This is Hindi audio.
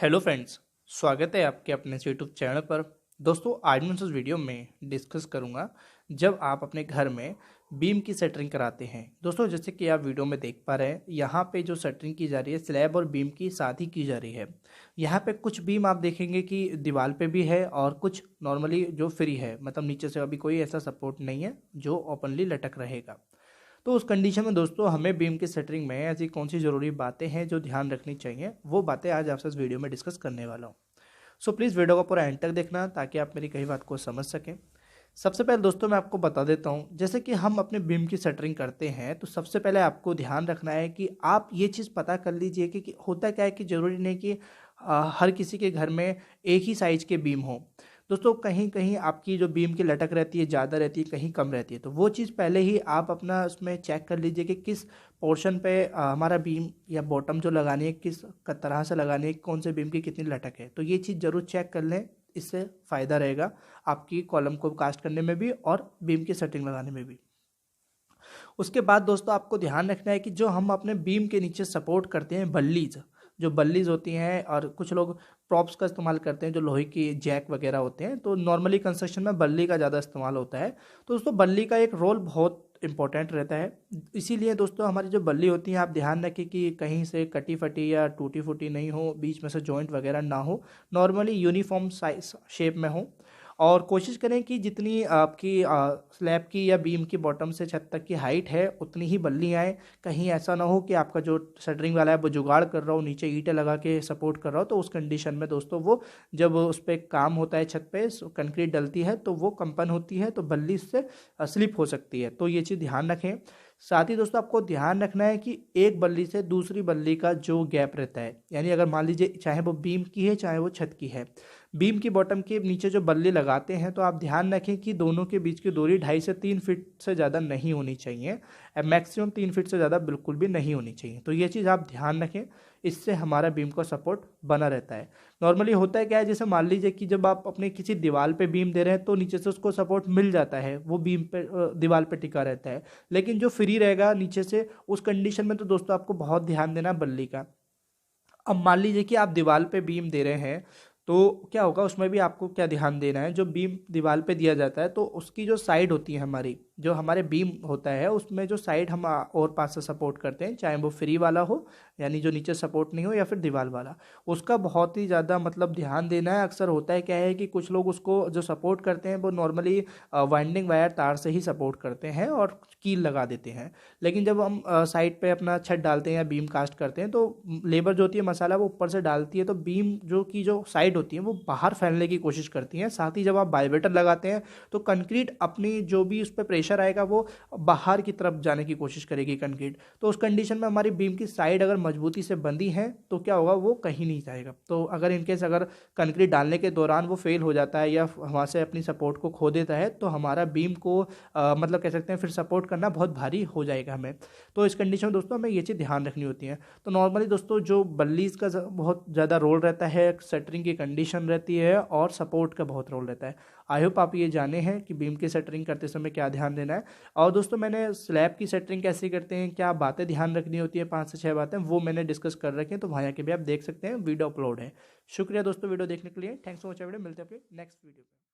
हेलो फ्रेंड्स, स्वागत है आपके अपने यूट्यूब चैनल पर। दोस्तों, आज मैं इस वीडियो में डिस्कस करूंगा जब आप अपने घर में बीम की सेंटरिंग कराते हैं। दोस्तों, जैसे कि आप वीडियो में देख पा रहे हैं, यहाँ पे जो सेंटरिंग की जा रही है स्लैब और बीम की साथ ही की जा रही है। यहाँ पे कुछ बीम आप देखेंगे कि दीवार पे भी है और कुछ नॉर्मली जो फ्री है, मतलब नीचे से अभी कोई ऐसा सपोर्ट नहीं है जो ओपनली लटक रहेगा। तो उस कंडीशन में दोस्तों हमें बीम की सेंटरिंग में ऐसी कौन सी ज़रूरी बातें हैं जो ध्यान रखनी चाहिए, वो बातें आज आपसे इस वीडियो में डिस्कस करने वाला हूँ। सो प्लीज़ वीडियो को पूरा एंड तक देखना ताकि आप मेरी कही बात को समझ सकें। सबसे पहले दोस्तों मैं आपको बता देता हूँ, जैसे कि हम अपने बीम की सेंटरिंग करते हैं तो सबसे पहले आपको ध्यान रखना है कि आप ये चीज़ पता कर लीजिए कि होता क्या है कि ज़रूरी नहीं कि हर किसी के घर में एक ही साइज़ के बीम हो। दोस्तों, कहीं कहीं आपकी जो बीम की लटक रहती है ज़्यादा रहती है, कहीं कम रहती है, तो वो चीज़ पहले ही आप अपना उसमें चेक कर लीजिए कि किस पोर्शन पे हमारा बीम या बॉटम जो लगानी है किस तरह से लगानी है, कौन से बीम की कितनी लटक है। तो ये चीज़ ज़रूर चेक कर लें, इससे फ़ायदा रहेगा आपकी कॉलम को कास्ट करने में भी और बीम की सेटिंग लगाने में भी। उसके बाद दोस्तों आपको ध्यान रखना है कि जो हम अपने बीम के नीचे सपोर्ट करते हैं बल्लीज, जो बल्लीज होती हैं, और कुछ लोग प्रॉप्स का इस्तेमाल करते हैं जो लोहे की जैक वगैरह होते हैं, तो नॉर्मली कंस्ट्रक्शन में बल्ली का ज़्यादा इस्तेमाल होता है। तो दोस्तों बल्ली का एक रोल बहुत इंपॉर्टेंट रहता है। इसीलिए दोस्तों हमारी जो बल्ली होती है, आप ध्यान रखें कि कहीं से कटी फटी या टूटी फूटी नहीं हो, बीच में से जॉइंट वगैरह ना हो, नॉर्मली यूनिफॉर्म साइज शेप में हो। और कोशिश करें कि जितनी आपकी स्लैब की या बीम की बॉटम से छत तक की हाइट है उतनी ही बल्ली आए। कहीं ऐसा ना हो कि आपका जो शटरिंग वाला है वो जुगाड़ कर रहा हो, नीचे ईंटें लगा के सपोर्ट कर रहा हो, तो उस कंडीशन में दोस्तों वो जब उस पर काम होता है, छत पे कंक्रीट डलती है तो वो कंपन होती है, तो बल्ली इससे स्लिप हो सकती है। तो ये चीज़ ध्यान रखें। साथ ही दोस्तों आपको ध्यान रखना है कि एक बल्ली से दूसरी बल्ली का जो गैप रहता है, यानी अगर मान लीजिए चाहे वो बीम की है चाहे वो छत की है, बीम की बॉटम के नीचे जो बल्ली लगाते हैं तो आप ध्यान रखें कि दोनों के बीच की दूरी 2.5 से 3 फीट से ज़्यादा नहीं होनी चाहिए। मैक्सिमम 3 फीट से ज़्यादा बिल्कुल भी नहीं होनी चाहिए। तो ये चीज़ आप ध्यान रखें, इससे हमारा बीम का सपोर्ट बना रहता है। नॉर्मली होता है क्या है, जैसे मान लीजिए कि जब आप अपने किसी दीवार पे बीम दे रहे हैं तो नीचे से उसको सपोर्ट मिल जाता है, वो बीम पे दीवार पे टिका रहता है। लेकिन जो फ्री रहेगा नीचे से, उस कंडीशन में तो दोस्तों आपको बहुत ध्यान देना बल्ली का। अब मान लीजिए कि आप दीवार पे बीम दे रहे हैं, तो क्या होगा, उसमें भी आपको क्या ध्यान देना है, जो बीम दीवार पे दिया जाता है तो उसकी जो साइड होती है, हमारी जो हमारे बीम होता है उसमें जो साइड हम और पास से सपोर्ट करते हैं, चाहे वो फ्री वाला हो यानी जो नीचे सपोर्ट नहीं हो, या फिर दीवार वाला, उसका बहुत ही ज़्यादा मतलब ध्यान देना है। अक्सर होता है क्या है कि कुछ लोग उसको जो सपोर्ट करते हैं वो नॉर्मली वाइंडिंग वायर तार से ही सपोर्ट करते हैं और कील लगा देते हैं। लेकिन जब हम साइड पे अपना छत डालते हैं या बीम कास्ट करते हैं तो लेबर जो होती है मसाला वो ऊपर से डालती है, तो बीम जो साइड होती है वो बाहर फैलने की कोशिश करती है। साथ ही जब आप बाइवेटर लगाते हैं तो कंक्रीट अपनी जो भी उस पर प्रेशर आएगा वो बाहर की तरफ जाने की कोशिश करेगी कंक्रीट। तो उस कंडीशन में हमारी बीम की साइड अगर मजबूती से बंधी है तो क्या होगा, वो कहीं नहीं जाएगा। तो अगर इनकेस अगर कंक्रीट डालने के दौरान वो फेल हो जाता है या वहाँ से अपनी सपोर्ट को खो देता है तो हमारा बीम को मतलब कह सकते हैं फिर सपोर्ट करना बहुत भारी हो जाएगा हमें। तो इस कंडीशन में दोस्तों हमें ये चीज़ ध्यान रखनी होती है। तो नॉर्मली दोस्तों जो बल्लीज का बहुत ज़्यादा रोल रहता है, शटरिंग की कंडीशन रहती है और सपोर्ट का बहुत रोल रहता है। आई होप आप ये जाने हैं कि बीम की शटरिंग करते समय क्या ध्यान देना है। और दोस्तों मैंने स्लैब की शटरिंग कैसे करते हैं, क्या बातें ध्यान रखनी होती है, 5 से 6 बातें, वो मैंने डिस्कस कर रखी हैं, तो वहाँ जाके भी आप देख सकते हैं, वीडियो अपलोड है। शुक्रिया दोस्तों वीडियो देखने के लिए। Thanks for watching video. मिलते हैं अपने नेक्स्ट वीडियो में।